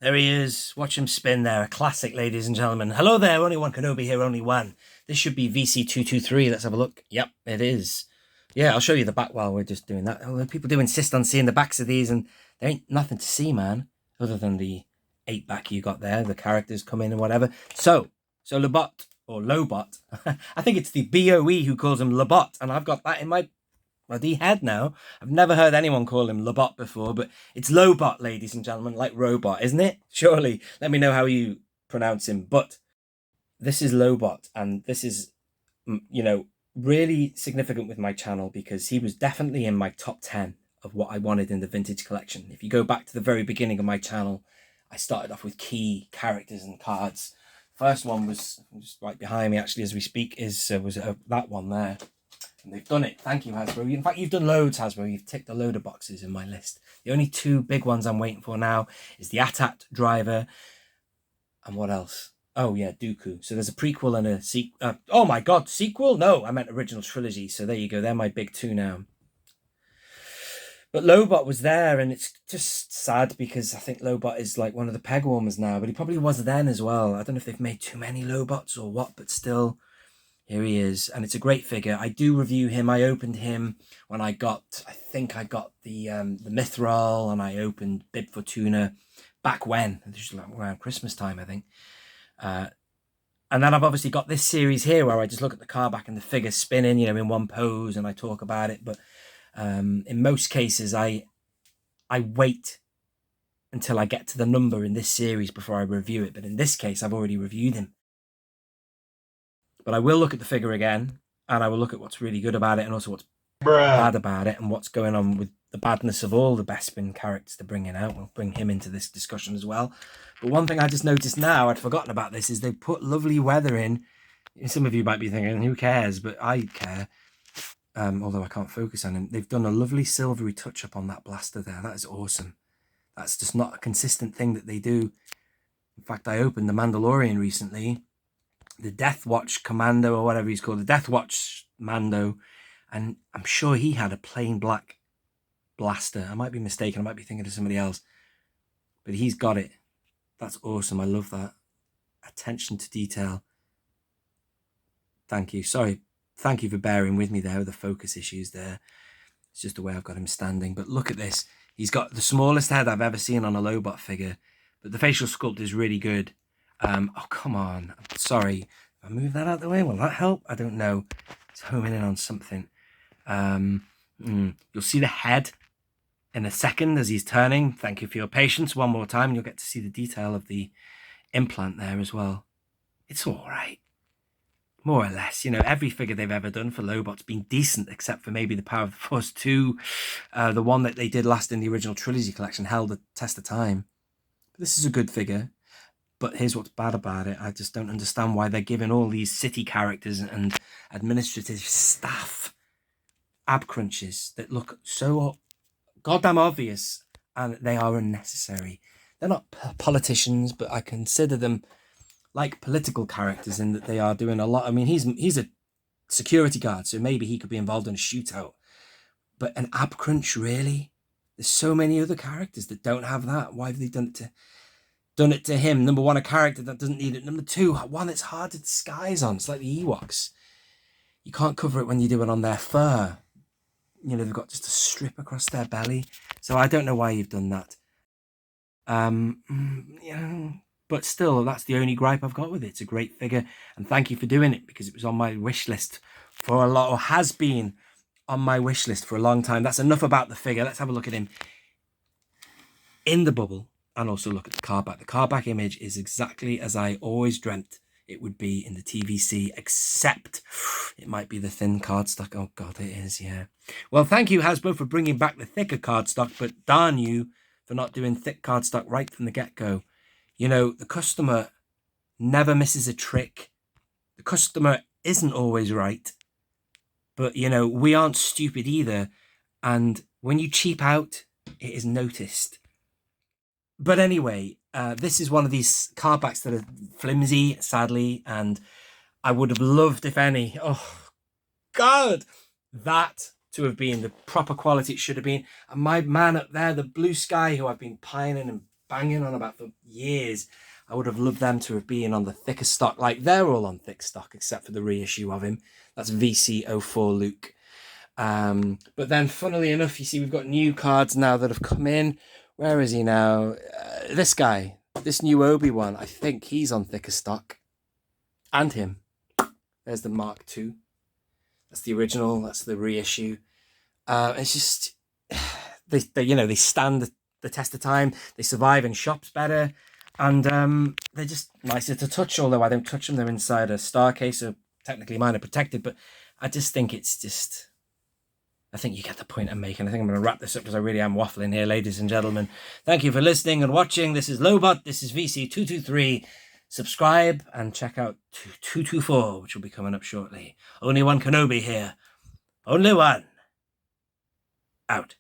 There he is. Watch him spin there. A classic, ladies and gentlemen. Hello there. Only one Kenobi here, only one. This should be VC223. Let's have a look. Yep, it is. Yeah, I'll show you the back while we're just doing that. Although people do insist on seeing the backs of these, and there ain't nothing to see, man, other than the 8 back you got there. The characters come in and whatever. So Lobot, or Lobot. I think it's the BOE who calls him Lobot, and I've got that in my bloody head now. I've never heard anyone call him Lobot before, but it's Lobot, ladies and gentlemen, like robot, isn't it? Surely. Let me know how you pronounce him. But this is Lobot, and this is, really significant with my channel because he was definitely in my top 10 of what I wanted in the vintage collection. If you go back to the very beginning of my channel, I started off with key characters and cards. First one was right behind me, actually, as we speak, was that one there. And they've done it. Thank you, Hasbro. In fact, you've done loads, Hasbro. You've ticked a load of boxes in my list. The only 2 big ones I'm waiting for now is the AT-AT driver. And what else? Oh, yeah, Dooku. So there's a prequel and a sequel. Oh, my God, sequel? No, I meant original trilogy. So there you go. They're my big 2 now. But Lobot was there, and it's just sad because I think Lobot is like one of the peg warmers now. But he probably was then as well. I don't know if they've made too many Lobots or what, but still... Here he is, and it's a great figure. I do review him. I opened him when I think I got the Mithril, and I opened Bib Fortuna back when, this was around Christmas time, I think. And then I've obviously got this series here where I just look at the car back and the figure spinning, in one pose, and I talk about it. But in most cases, I wait until I get to the number in this series before I review it. But in this case, I've already reviewed him. But I will look at the figure again, and I will look at what's really good about it and also what's bad about it and what's going on with the badness of all the Bespin characters they're bringing out. We'll bring him into this discussion as well. But one thing I just noticed now, I'd forgotten about this, is they put lovely weather in. Some of you might be thinking, who cares? But I care, although I can't focus on him. They've done a lovely silvery touch-up on that blaster there. That is awesome. That's just not a consistent thing that they do. In fact, I opened the Mandalorian recently, the Death Watch Commando, or whatever he's called, the Death Watch Mando, and I'm sure he had a plain black blaster. I might be mistaken, I might be thinking of somebody else, but he's got it. That's awesome. I love that. Attention to detail. Thank you. Sorry, thank you for bearing with me there with the focus issues there. It's just the way I've got him standing. But look at this. He's got the smallest head I've ever seen on a Lobot figure, but the facial sculpt is really good. Oh, come on. Sorry. If I move that out of the way, will that help? I don't know. It's homing in on something. You'll see the head in a second as he's turning. Thank you for your patience. One more time, and you'll get to see the detail of the implant there as well. It's all right. More or less. Every figure they've ever done for Lobot's been decent, except for maybe the Power of the Force 2. The one that they did last in the original trilogy collection held the test of time. But this is a good figure. But here's what's bad about it. I just don't understand why they're giving all these city characters and administrative staff ab crunches that look so goddamn obvious, and they are unnecessary. They're not politicians, but I consider them like political characters in that they are doing a lot. I mean, he's a security guard, so maybe he could be involved in a shootout. But an ab crunch, really? There's so many other characters that don't have that. Why have they done it to him? Number one, a character that doesn't need it. Number two, one that's hard to disguise on. It's like the Ewoks. You can't cover it when you do it on their fur. They've got just a strip across their belly. So I don't know why you've done that. But still, that's the only gripe I've got with it. It's a great figure, and thank you for doing it, because it was on my wish list for a lot, or has been on my wish list for a long time. That's enough about the figure. Let's have a look at him in the bubble. And also look at the car back. The car back image is exactly as I always dreamt it would be in the TVC, except it might be the thin cardstock. Oh, God, it is, yeah. Well, thank you, Hasbro, for bringing back the thicker cardstock, but darn you for not doing thick cardstock right from the get-go. The customer never misses a trick. The customer isn't always right. But, we aren't stupid either. And when you cheap out, it is noticed. But anyway, this is one of these cardbacks that are flimsy, sadly, and I would have loved, if any, oh, God, that to have been the proper quality it should have been. And my man up there, the blue sky, who I've been pining and banging on about for years. I would have loved them to have been on the thicker stock. Like, they're all on thick stock except for the reissue of him. That's VC04 Luke. But then, funnily enough, you see we've got new cards now that have come in. Where is he now? This guy, this new Obi-Wan, I think he's on thicker stock. And him. There's the Mark II. That's the original. That's the reissue. It's just, they stand the test of time. They survive in shops better. And they're just nicer to touch, although I don't touch them. They're inside a star case, so technically mine are protected. But I just think it's just... I think you get the point I'm making. I think I'm going to wrap this up because I really am waffling here, ladies and gentlemen. Thank you for listening and watching. This is Lobot. This is VC223. Subscribe and check out 224, which will be coming up shortly. Only One Kenobi here. Only one. Out.